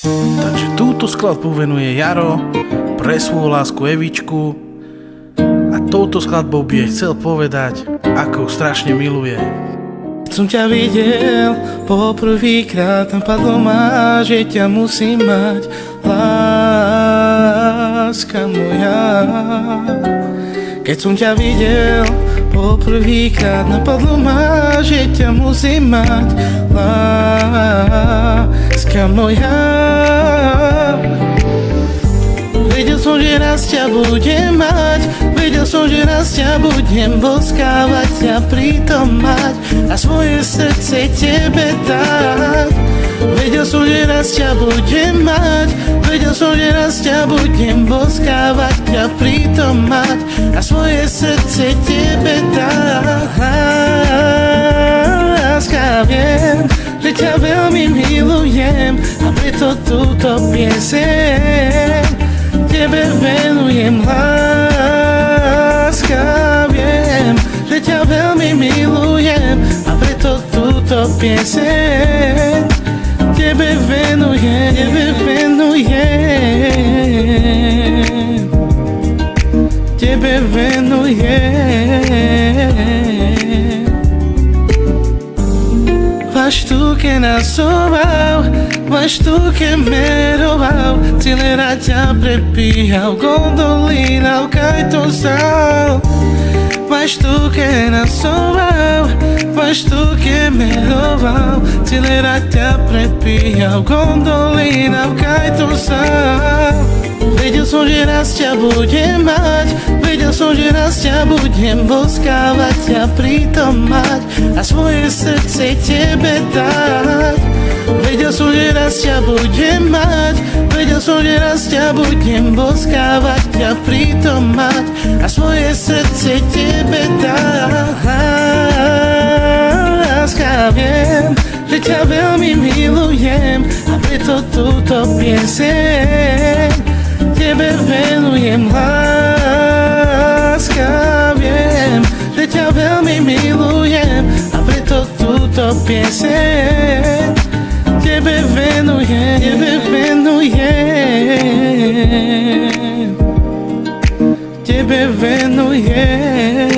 Takže túto skladbu venuje Jaro pre svoju lásku Evičku a touto skladbou by jej chcel povedať, ako ju strašne miluje. Keď som ťa videl poprvýkrát, napadlo ma, že ťa musím mať, láska moja. Keď som ťa videl poprvýkrát, napadlo ma, že ťa musím mať, láska moja. Vedel som, že raz ťa budem mať, vedel som, že raz ťa budem boskávať, ťa pritom mať a svoje srdce tebe dať. Vedel som, že raz ťa budem mať, vedel som, že raz ťa budem boskávať, ťa pritom mať a svoje srdce tebe dať. Láska, viem, že ťa veľmi milujem a preto túto pieseň tebe venujem, láska, viem, že ťa veľmi milujem a preto túto pieseň tebe venujem, tebe venujem. Vás tu que nasovao, vás tu que me robao, celera ťa prepíjal, gondolina, cai to sal. Vás tu que nasovao, vás tu que me robao, celera ťa prepíjal, gondolina, cai to sal. Vedel som, že raz ťa budem mať, vedel som, že raz ťa budem boskávať, ťa pritom mať a svoje srdce tebe dať. Vedel som, že raz ťa budem mať, vedel som, že raz ťa budem boskávať, ťa pritom mať a svoje srdce tebe dať. Láska, viem, že ťa veľmi milujem a preto túto pieseň tebe venujem, láska, viem, že ťa veľmi milujem a preto túto pieseň tebe venujem, tebe venujem.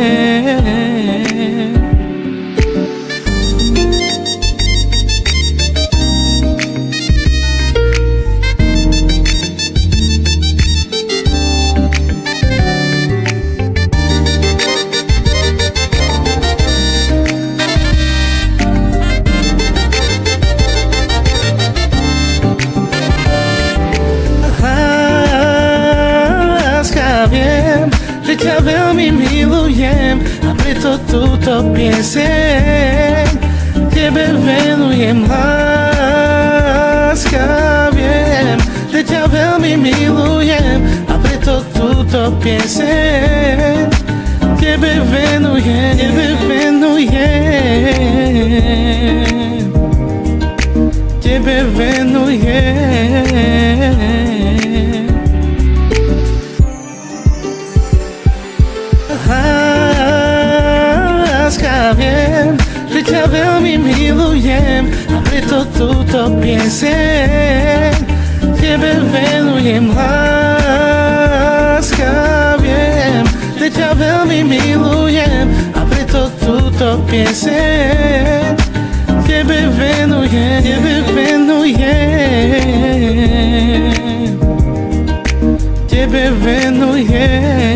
Ťa veľmi milujem a preto túto pieseň tebe venujem, láska, viem, že ťa veľmi milujem a preto túto pieseň tebe venujem, tebe venujem. Láska, viem, že ťa veľmi milujem a preto túto pieseň tebe venujem, láska, viem, že ťa veľmi milujem a preto túto pieseň tebe venujem, tebe venujem.